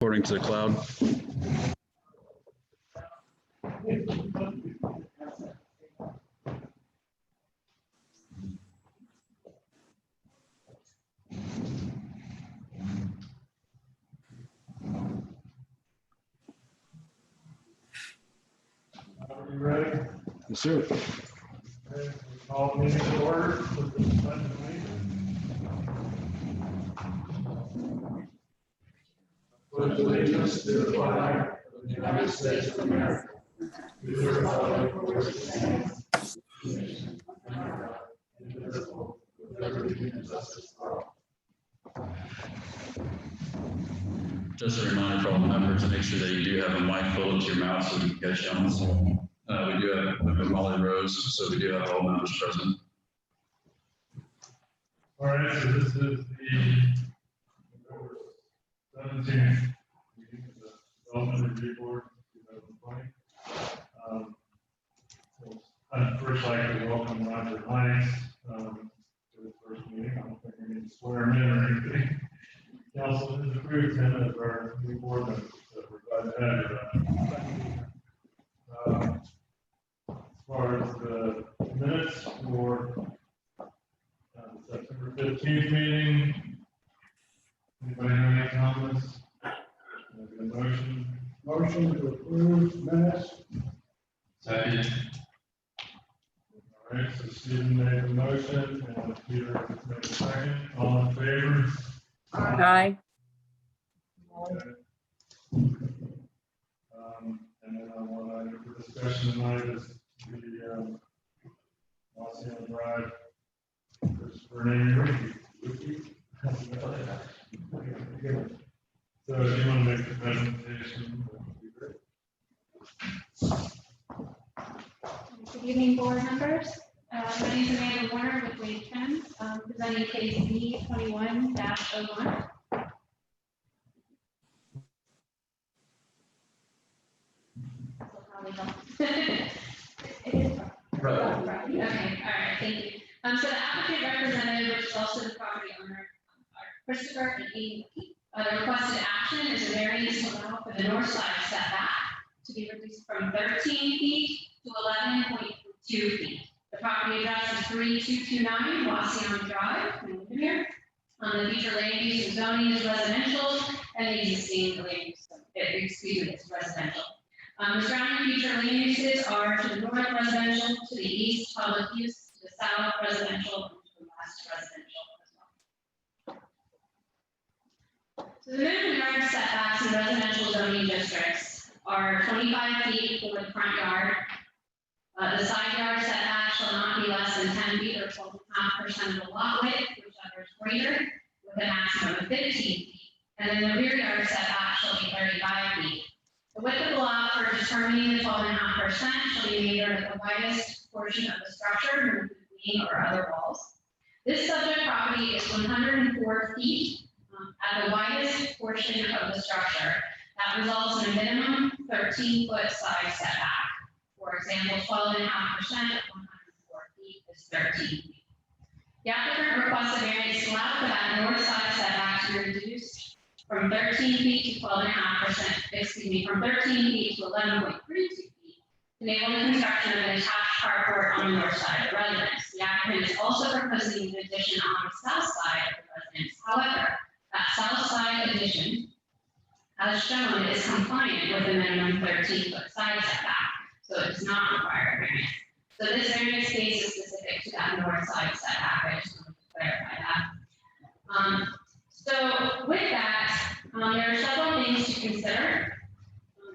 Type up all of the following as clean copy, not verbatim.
according to the cloud. Are you ready? Yes, sir. Okay, we call the meeting to order with the pledge of allegiance. Pledge allegiance to the flag of the United States of America, to the republic for which it stands, one nation, under God, indivisible, with liberty and justice for all. Just a reminder for all the members to make sure that you do have a mic full to your mouth so we can catch you on this. We do have Molly Rose, so we do have all members present. All right, so this is the November 17th meeting of the Development Review Board 2020. I'd first like to welcome Roger Hines to the first meeting. I don't think we need to swear him in or anything. Council has approved him as our new board member, so we're glad to have you. As far as the minutes for the September 15th meeting, anybody have any comments? Maybe a motion? Motion to approve minutes. Second. All right, so Stephen made the motion and Peter made the second. All in favor? Aye. Okay. And then one item for discussion tonight is the Waseon Drive, Christopher name. So if you want to make the presentation, that would be great. Good evening, board members. My name is Amanda Warner with Wade Ken, presenting case B 21-01. It is. Okay, all right, thank you. So the applicant representative, which is also the property owner, are Christopher and Amy. The requested action is a variance to allow for the north side setback to be reduced from 13 feet to 11.2 feet. The property address is 3229 Waseon Drive in Windermere. The future land use and zoning is residential, and the existing land use, is residential. The surrounding future land uses are to the north residential, to the east public use, to the south residential, and to the west residential as well. So the minimum yard setbacks in residential zoning districts are 25 feet for the front yard. The side yard setback shall not be less than 10 feet or 12.5% of the lot width, whichever is greater, with a maximum of 15 feet. And then the rear yard setback shall be 35 feet. The width of the lot for determining the 12.5% shall be measured at the widest portion of the structure, including or other walls. This subject property is 104 feet at the widest portion of the structure. That results in a minimum 13-foot side setback. For example, 12.5% of 104 feet is 13 feet. The applicant requests a variance to allow for that north side setback to be reduced from 13 feet to 12.5%, from 13 feet to 11.32 feet, to enable the construction of an attached carport on the north side of the residence. The applicant is also proposing an addition on the south side of the residence. However, that south side addition, as shown, is compliant with the minimum 13-foot side setback, so it does not require a variance. So this variance case is specific to that north side setback. I just wanted to clarify that. So with that, there are several things to consider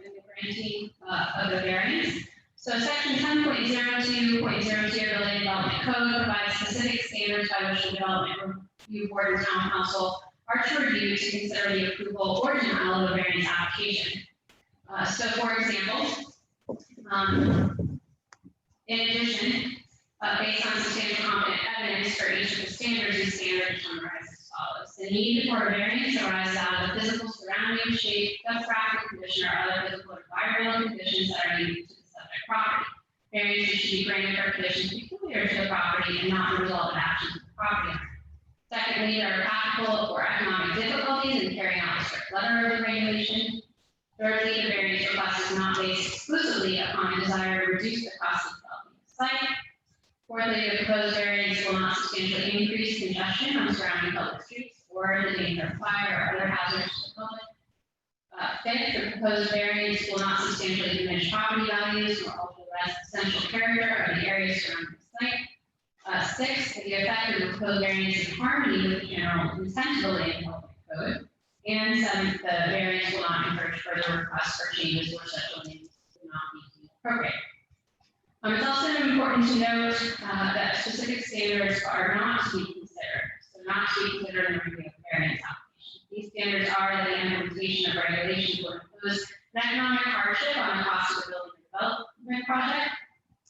in the granting of the variance. So section 10.02.02 of the Land Development Code provides specific standards by which the Development Review Board and Town Council are to review to consider the approval or denial of a variance application. So for example, in addition, based on substantial competent evidence for each of the standards, these standards summarize as follows. The need for a variance arises out of the physical surrounding, shape, topographic condition, or other physical or environmental conditions that are unique to the subject property. Variances should be granted for conditions peculiar to the property and not the result of actions of the property owner. Secondly, there are practical or economic difficulties in carrying out the strict letter of the regulation. Thirdly, the variance request is not based exclusively upon a desire to reduce the cost of developing the site. Fourthly, the proposed variance will not substantially increase congestion on surrounding public streets or the danger of fire or other hazards to the public. Fifth, the proposed variance will not substantially diminish property values or alter the essential character of the area surrounding the site. Sixth, the effect of the proposed variance is in harmony with the general intent of the land development code. And seventh, the variance will not encourage further requests for changes or such landings do not be appropriate. It's also important to note that specific standards are not to be considered. So not to be considered in the review of variance application. These standards are that the implementation of regulations will impose an economic hardship on the cost of the building and development project.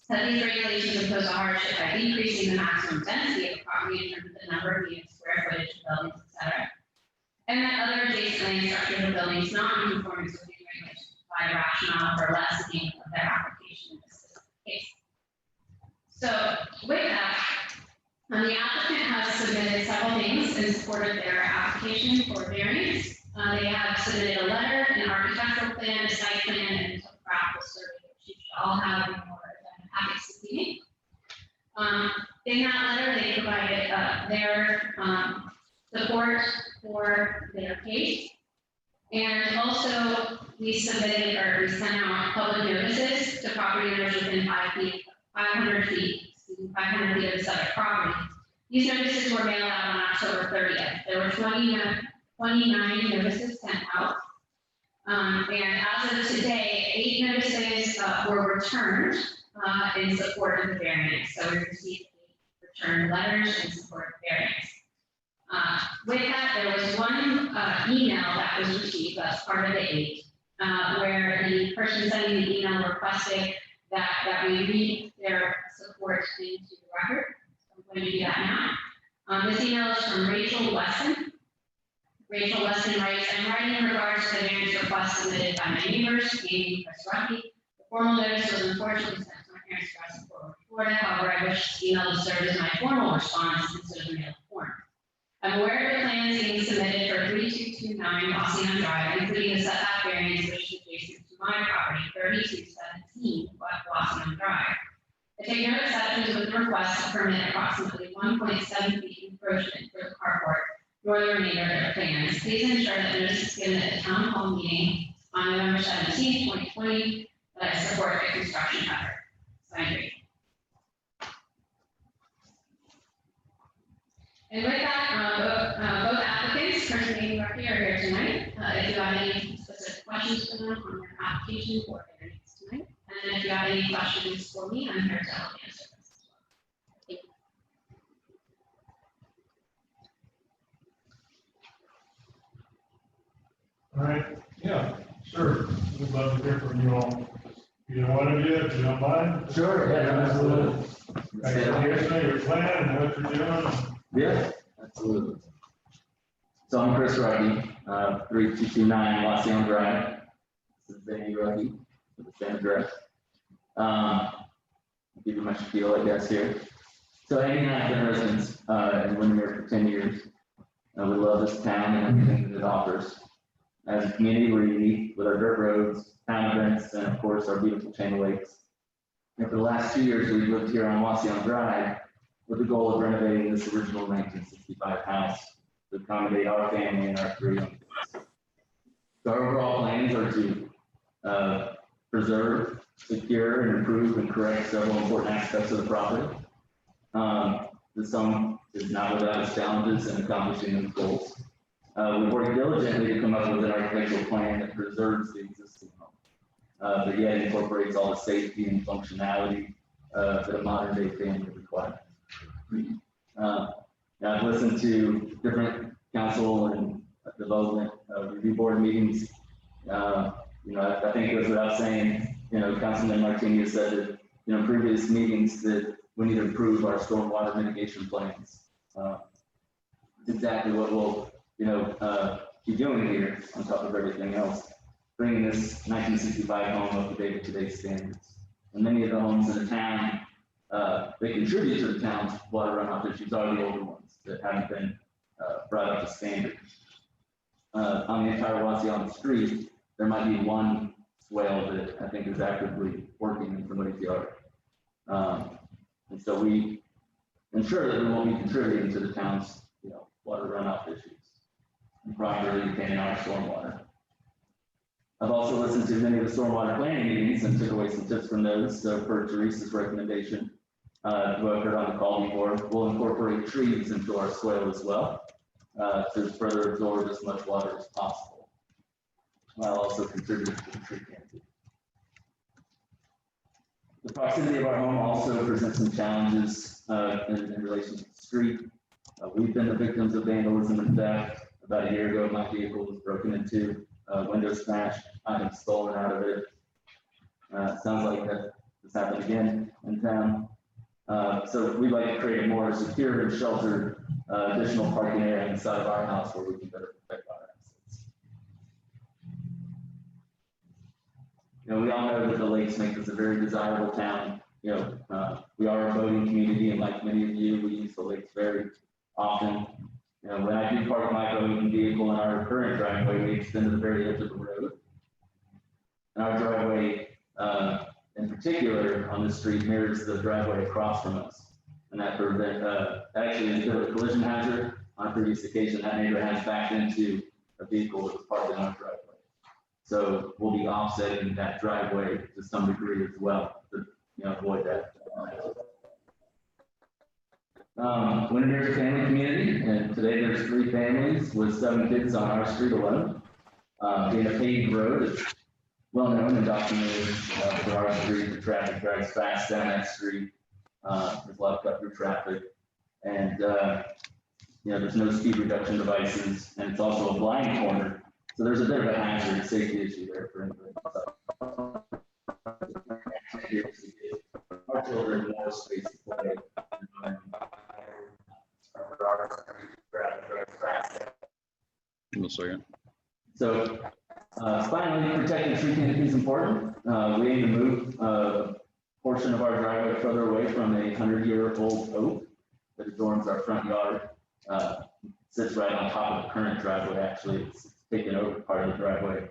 That these regulations impose a hardship by decreasing the maximum density of the property in terms of the number of units, square footage, of buildings, etc. And that other adjacent land structures or buildings not in conformance with these regulations provide a rationale for lessening of their application in this case. So with that, the applicant has submitted several things in support of their application for variance. They have submitted a letter, an architectural plan, a site plan, and a topographical survey, which you should all have in your packets this evening. In that letter, they provided their support for their case. And also, we sent out public notices to property owners within 500 feet of the subject property. These notices were mailed out on October 30th. There were 29 notices sent out. And as of today, 8 notices were returned in support of the variance. So we received 8 returned letters in support of the variance. With that, there was one email that was received as part of the 8, where the person sending the email requested that we read their support into the record. So I'm going to do that now. This email is from Rachel Weston. Rachel Weston writes, I'm writing in regards to the variance request submitted by my neighbors, Amy and Chris Rucky. The formal notice was unfortunately sent to my parents' address in Fort Worth, Florida. However, I wish this email to serve as my formal response instead of a mailed form. I'm aware of the plans being submitted for 3229 Wassian Drive, including the setback variance which is adjacent to my property, 3217 Wassian Drive. I take no exceptions with the request to permit approximately 1.7 feet encroachment for the carport, nor the remainder of the plans. Please ensure that notice is given at the town hall meeting on November 17, 2020, that I support the construction effort. Signed, Rachel. And with that, both applicants, Chris and Amy Rucky, are here tonight. If you have any specific questions for them on their application or variance tonight, and if you have any questions for me, I'm here to help answer them as well. Thank you. All right, yeah, sure. We'd love to hear from you all. Either one of you, if you don't mind. Sure, yeah, absolutely. I can hear some of your plan and what you're doing. Yeah, absolutely. So I'm Chris Rucky, 3229 Wassian Drive. This is Diane Rucky with the same address. I'll give you my spiel, I guess, here. So Amy and I have been residents in Windermere for 10 years. We love this town and everything that it offers. As a community, we're unique with our dirt roads, town events, and of course our beautiful chain of lakes. And for the last 2 years, we've lived here on Wassian Drive with the goal of renovating this original 1965 house to accommodate our family and our 3 young kids. So our overall plans are to preserve, secure, and improve and correct several important aspects of the property. This home is not without its challenges in accomplishing those goals. We've worked diligently to come up with an architectural plan that preserves the existing home, but yet incorporates all the safety and functionality that a modern day family requires. I've listened to different council and development review board meetings. I think it was without saying, Councilman Martinez said that, in previous meetings that we need to improve our stormwater mitigation plans. It's exactly what we'll, keep doing here on top of everything else, bringing this 1965 home up to date with today's standards. And many of the homes in the town, they contribute to the town's water runoff issues are the older ones that haven't been brought up to standard. On the entire Wasion street, there might be one swale that I think is actively working in somebody's yard. And so we ensure that we won't be contributing to the town's, water runoff issues and properly retaining our stormwater. I've also listened to many of the stormwater planning meetings and took away some tips from those. So per Teresa's recommendation, who I've heard on the call before, we'll incorporate trees into our swale as well to further absorb as much water as possible, while also contributing to the tree canopy. The proximity of our home also presents some challenges in relation to the street. We've been the victims of vandalism and theft. About a year ago, my vehicle was broken into, window smashed, items stolen out of it. Sounds like that has happened again in town. So we'd like to create a more secure and sheltered additional parking area inside of our house where we can better protect our assets. We all know that the lakes make this a very desirable town. We are a boating community, and like many of you, we use the lakes very often. When I do park my boating vehicle in our current driveway, we extend to the very edge of the road. And our driveway, in particular on this street, mirrors the driveway across from us. And that actually is a bit of a collision hazard. On a previous occasion, that neighbor has backed into a vehicle that was parked in our driveway. So we'll be offsetting that driveway to some degree as well to avoid that. Windermere is a family community, and today there's 3 families with 7 kids on our street alone. Being a paved road, it's well known and documented for our street. The traffic drives fast down that street. There's a lot of cut through traffic, and there's no speed reduction devices, and it's also a blind corner. So there's a bit of a hazard safety issue there for anybody. Our children more space to play. One second. So finally, protecting tree canopy is important. We aim to move a portion of our driveway further away from a 100-year-old oak that adorns our front yard. Sits right on top of the current driveway. Actually, it's taken over part of the driveway.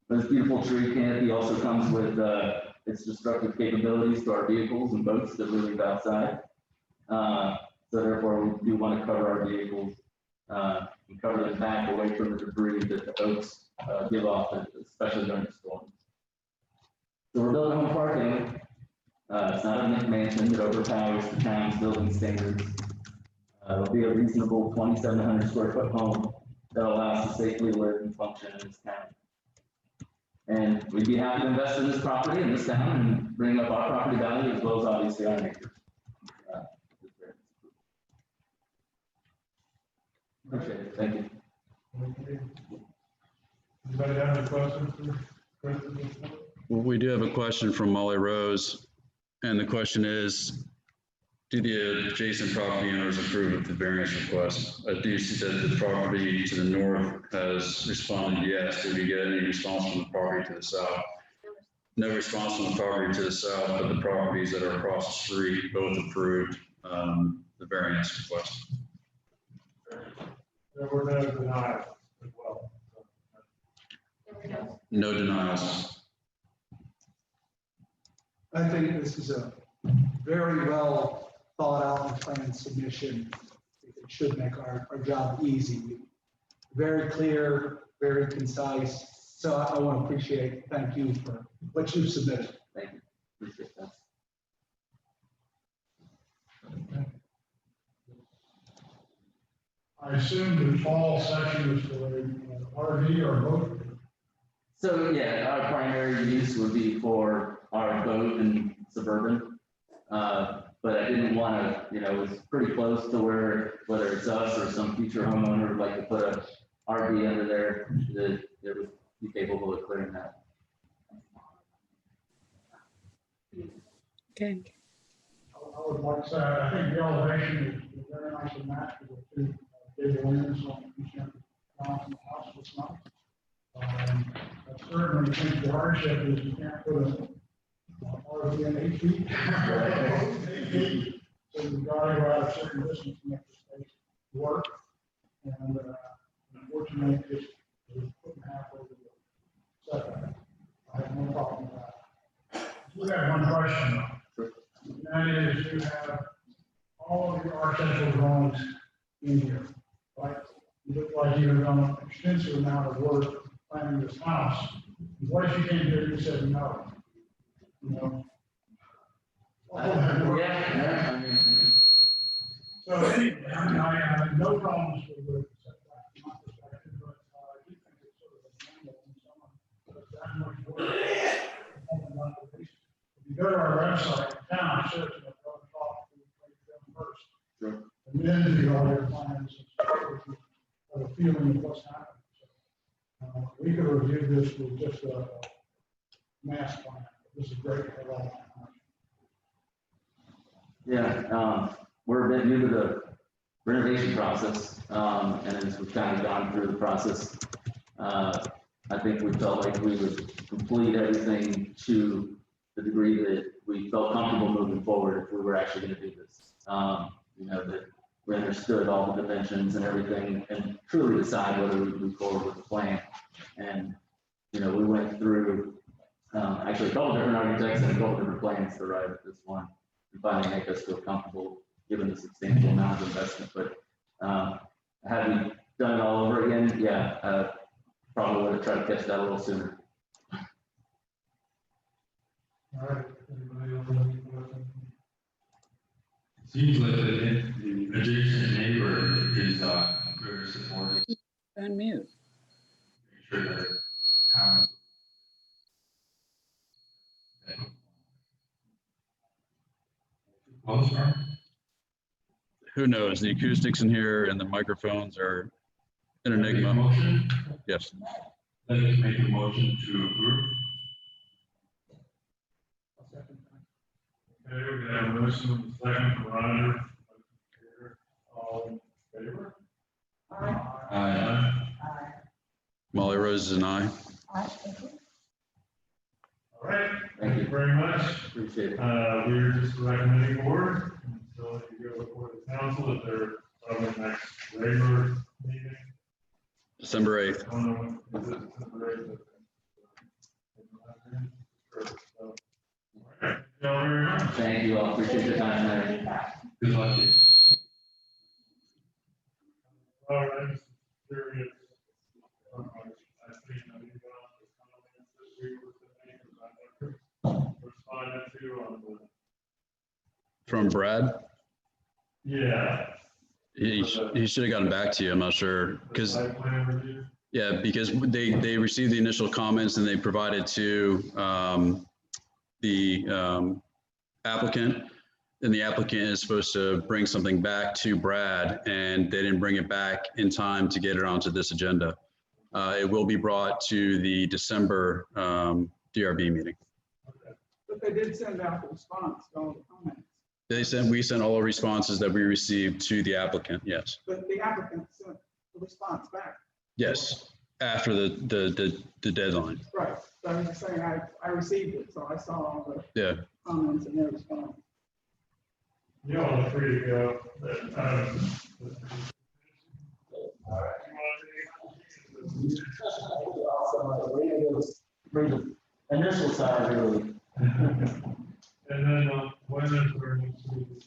This beautiful tree canopy also comes with its destructive capabilities to our vehicles and boats that we leave outside. So therefore, we do want to cover our vehicles and cover them back away from the debris that the oaks give off, especially during the storms. So we're building home parking. It's not a McMansion that overpowers the town's building standards. It'll be a reasonable 2,700 square foot home that allows us to safely live and function in this town. And we'd be happy to invest in this property in this town and bring up our property value as well as obviously our neighbors. Appreciate it. Thank you. Anybody have any questions for Chris? Well, we do have a question from Molly Rose, and the question is, do the adjacent property owners approve of the variance request? I do see that the property to the north has responded yes. Did we get any response from the property to the south? No response from the property to the south, but the properties that are across the street both approved the variance request. There were no denials as well. No denials. I think this is a very well thought out and planned submission. It should make our job easy. Very clear, very concise. So I want to thank you for what you've submitted. Thank you. Appreciate that. I assume the fall section is for RV or boat? So yeah, our primary use would be for our boat and suburban. But I didn't want to, it was pretty close to where, whether it's us or some future homeowner would like to put a RV under there, that it would be capable of clearing that. Okay. I would like to say, I think the elevation is very nice and matched with the 2 big windows on each end of the house. It's nice. I certainly think the hardship is you can't put a RV in 8 feet. 8 feet. So you've got to go out a certain distance to make the space. work. And unfortunately, it just was putting half over the setback. I have no problem with that. We have one question though. And that is, you have all of your architectural drawings in here, right? You look like you've done an extensive amount of work planning this house. What if you came here and you said no? You know? Yeah, I mean, So anyway, I have no problems with setback from my perspective, but I do think it's sort of a gamble when someone does that much work. If you go to our website, town, search and go and talk to them first. Sure. And then do all your plans and have a feeling of what's happening. So, we could review this with just a mass plan. This is great for a lot of time. yeah, we're a bit new to the renovation process, and as we've kind of gone through the process, I think we felt like we would complete everything to the degree that we felt comfortable moving forward if we were actually going to do this. You know, that we understood all the dimensions and everything and truly decide whether we move forward with the plan. And, you know, we went through actually a couple different architects and a couple different plans to arrive at this one and finally make us feel comfortable given the substantial amount of investment. But had we done it all over again, yeah, probably would have tried to catch that a little sooner. All right, anybody else have any questions? Seems like the adjacent neighbor is very supportive. Unmute. Make sure that comments. Close, right? Who knows? The acoustics in here and the microphones are an Make a enigma. motion, Yes. let us make a motion to approve. Okay, we have a motion, second from Roger. All in favor? Aye. Molly Rose is an aye. All right, Thank you. very much. Appreciate it. We're just recommending board, so if you go before the council, if they're probably next regular meeting. December 8th. I don't know, is it December 8th? So, all right, thank you all very much. Thank you all. Appreciate your time tonight. Good luck. All right, serious. I think I need to go on to comments this week with the neighbors. I never responded to on the. From Brad. Yeah. He should have gotten back to you. I'm not sure because Site plan review. yeah, because they received the initial comments and they provided to the applicant. And the applicant is supposed to bring something back to Brad, and they didn't bring it back in time to get it onto this agenda. It will be brought to the December DRB meeting. But they did send out the response, all the comments. We sent all the responses that we received to the applicant. Yes. But the applicant sent the response back. Yes. After the deadline. Right. So I was just saying, I received it, so I saw all the Yeah. comments and their response. You all are free to go. Bring the initial side really. And then when is our next meeting?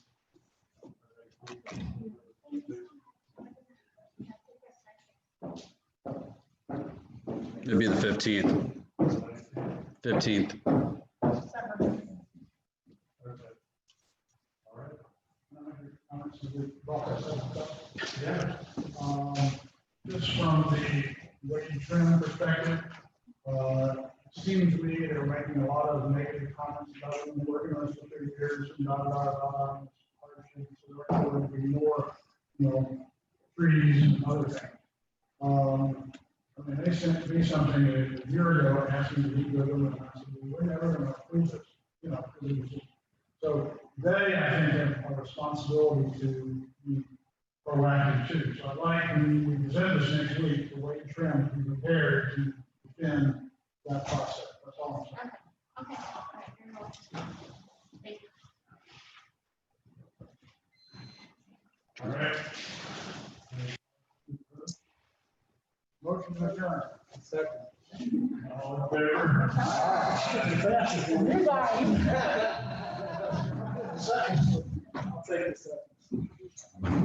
It'd be the 15th. 15th. Okay. All right. Yeah. Just from the weight trim perspective, it seems to me they're making a lot of negative comments about it, working on this for 3 years, and hardship, so there will be more, trees and other things. I mean, they sent me something a year ago asking to meet with them, and I said, well, we're never going to approve this, because it was just. So they, I think, have a responsibility to be proactive too. So I'd like, when we present this next week, the way to trim, to be prepared to defend that process. That's all I'm saying. Okay, all right, very well. Thank you. All right. All in favor? You guys. Second. I'll take the second.